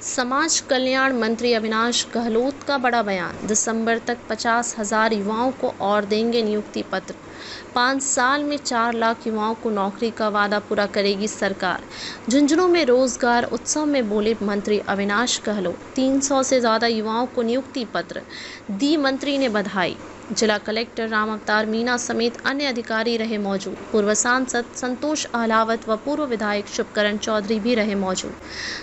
समाज कल्याण मंत्री अविनाश गहलोत का बड़ा बयान। दिसंबर तक 50,000 युवाओं को और देंगे नियुक्ति पत्र। 5 साल में 4 लाख युवाओं को नौकरी का वादा पूरा करेगी सरकार। झुंझुनू में रोजगार उत्सव में बोले मंत्री अविनाश गहलोत। 300 से ज़्यादा युवाओं को नियुक्ति पत्र दी मंत्री ने बधाई। जिला कलेक्टर राम अवतार मीना समेत अन्य अधिकारी रहे मौजूद। पूर्व सांसद संतोष अहलावत व पूर्व विधायक शुभकरण चौधरी भी रहे मौजूद।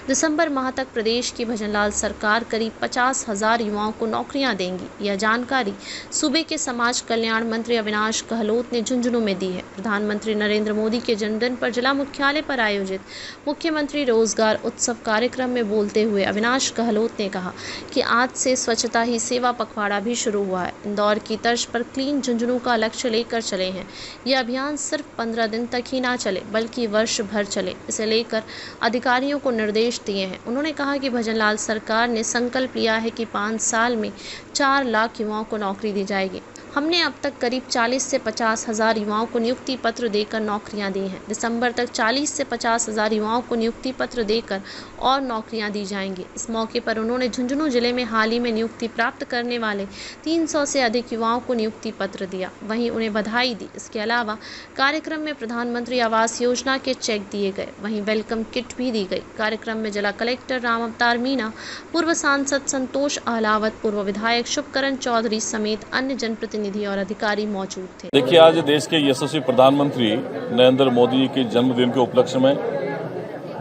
दिसंबर माह तक प्रदेश की भजनलाल सरकार करीब 50,000 युवाओं को नौकरियां देंगी। यह जानकारी सूबे के समाज कल्याण मंत्री अविनाश गहलोत ने झुंझुनू में दी है। प्रधानमंत्री नरेंद्र मोदी के जन्मदिन पर जिला मुख्यालय पर आयोजित मुख्यमंत्री रोजगार उत्सव कार्यक्रम में बोलते हुए अविनाश गहलोत ने कहा कि आज से स्वच्छता ही सेवा पखवाड़ा भी शुरू हुआ है। इंदौर की तर्ज पर क्लीन झुंझुनू का लक्ष्य लेकर चले हैं। यह अभियान सिर्फ 15 दिन तक ही ना चले बल्कि वर्ष भर चले, इसे लेकर अधिकारियों को निर्देश दिए हैं। उन्होंने कहा कि भजनलाल सरकार ने संकल्प लिया है कि 5 साल में 4 लाख युवाओं को नौकरी दी जाएगी। हमने अब तक करीब 40 से 50,000 युवाओं को नियुक्ति पत्र देकर नौकरियां दी हैं। दिसंबर तक 40 से 50,000 युवाओं को नियुक्ति पत्र देकर और नौकरियां दी जाएंगी। इस मौके पर उन्होंने झुंझुनू जिले में हाल ही में नियुक्ति प्राप्त करने वाले 300 से अधिक युवाओं को नियुक्ति पत्र दिया, वहीं उन्हें बधाई दी। इसके अलावा कार्यक्रम में प्रधानमंत्री आवास योजना के चेक दिए गए, वहीं वेलकम किट भी दी गई। कार्यक्रम में जिला कलेक्टर राम अवतार मीना, पूर्व सांसद संतोष अहलावत, पूर्व विधायक शुभकरण चौधरी समेत अन्य जनप्रतिनिधि और अधिकारी मौजूद थे। देखिए, आज देश के यशस्वी प्रधानमंत्री नरेंद्र मोदी जी के जन्मदिन के उपलक्ष्य में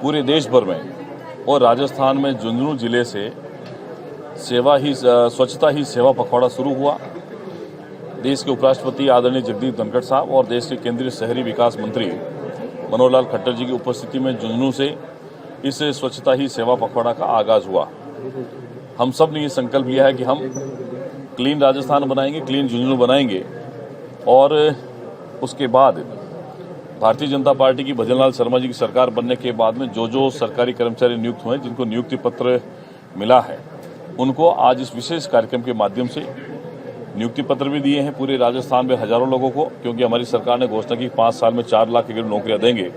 पूरे देश भर में और राजस्थान में झुंझुनू जिले से स्वच्छता ही सेवा पखवाड़ा शुरू हुआ। देश के उपराष्ट्रपति आदरणीय जगदीप धनखड़ साहब और देश के केंद्रीय शहरी विकास मंत्री मनोहर लाल खट्टर जी की उपस्थिति में झुंझुनू से इस स्वच्छता ही सेवा पखवाड़ा का आगाज हुआ। हम सब ने ये संकल्प लिया है कि हम क्लीन राजस्थान बनाएंगे, क्लीन झुंझुनू बनाएंगे और उसके बाद भारतीय जनता पार्टी की भजनलाल शर्मा जी की सरकार बनने के बाद में जो सरकारी कर्मचारी नियुक्त हुए, जिनको नियुक्ति पत्र मिला है, उनको आज इस विशेष कार्यक्रम के माध्यम से नियुक्ति पत्र भी दिए हैं पूरे राजस्थान में हजारों लोगों को, क्योंकि हमारी सरकार ने घोषणा की 5 साल में 4 लाख के करीब नौकरियां देंगे।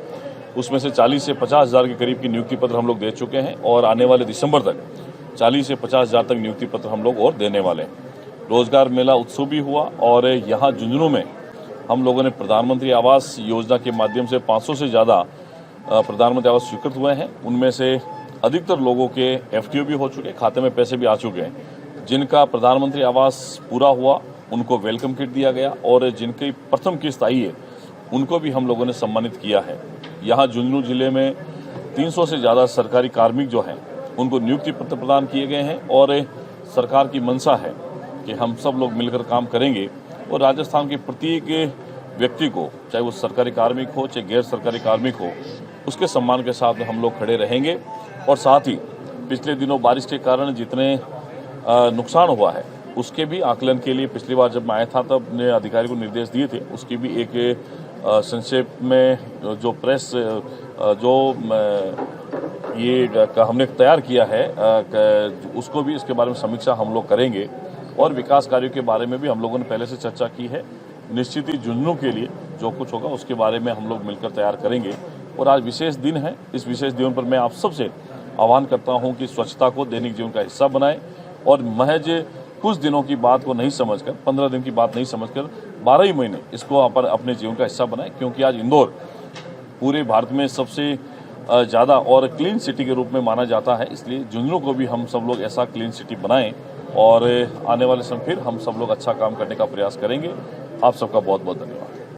उसमें से 40 से 50,000 के करीब की नियुक्ति पत्र हम लोग दे चुके हैं और आने वाले दिसंबर तक 40 से 50,000 तक नियुक्ति पत्र हम लोग और देने वाले हैं। रोजगार मेला उत्सव भी हुआ और यहाँ झुंझुनू में हम लोगों ने प्रधानमंत्री आवास योजना के माध्यम से 500 से ज़्यादा प्रधानमंत्री आवास स्वीकृत हुए हैं। उनमें से अधिकतर लोगों के एफटीओ भी हो चुके हैं, खाते में पैसे भी आ चुके हैं। जिनका प्रधानमंत्री आवास पूरा हुआ उनको वेलकम किट दिया गया और जिनकी प्रथम किस्त आई है उनको भी हम लोगों ने सम्मानित किया है। यहाँ झुंझुनू जिले में 300 से ज़्यादा सरकारी कार्मिक जो हैं उनको नियुक्ति पत्र प्रदान किए गए हैं और सरकार की मंशा है कि हम सब लोग मिलकर काम करेंगे और राजस्थान के प्रत्येक व्यक्ति को, चाहे वो सरकारी कार्मिक हो चाहे गैर सरकारी कार्मिक हो, उसके सम्मान के साथ हम लोग खड़े रहेंगे। और साथ ही पिछले दिनों बारिश के कारण जितने नुकसान हुआ है उसके भी आकलन के लिए पिछली बार जब मैं आया था तब ने अधिकारी को निर्देश दिए थे, उसकी भी एक संक्षेप में जो प्रेस जो ये हमने तैयार किया है उसको भी इसके बारे में समीक्षा हम लोग करेंगे और विकास कार्यों के बारे में भी हम लोगों ने पहले से चर्चा की है। निश्चित ही झुंझुनू के लिए जो कुछ होगा उसके बारे में हम लोग मिलकर तैयार करेंगे। और आज विशेष दिन है, इस विशेष दिन पर मैं आप सबसे आह्वान करता हूं कि स्वच्छता को दैनिक जीवन का हिस्सा बनाएं और महज कुछ दिनों की बात को नहीं समझकर, 15 दिन की बात नहीं समझकर 12 ही महीने इसको अपने जीवन का हिस्सा बनाएं, क्योंकि आज इंदौर पूरे भारत में सबसे ज़्यादा और क्लीन सिटी के रूप में माना जाता है। इसलिए झुंझुनू को भी हम सब लोग ऐसा क्लीन सिटी बनाएं और आने वाले समय फिर हम सब लोग अच्छा काम करने का प्रयास करेंगे। आप सबका बहुत बहुत धन्यवाद।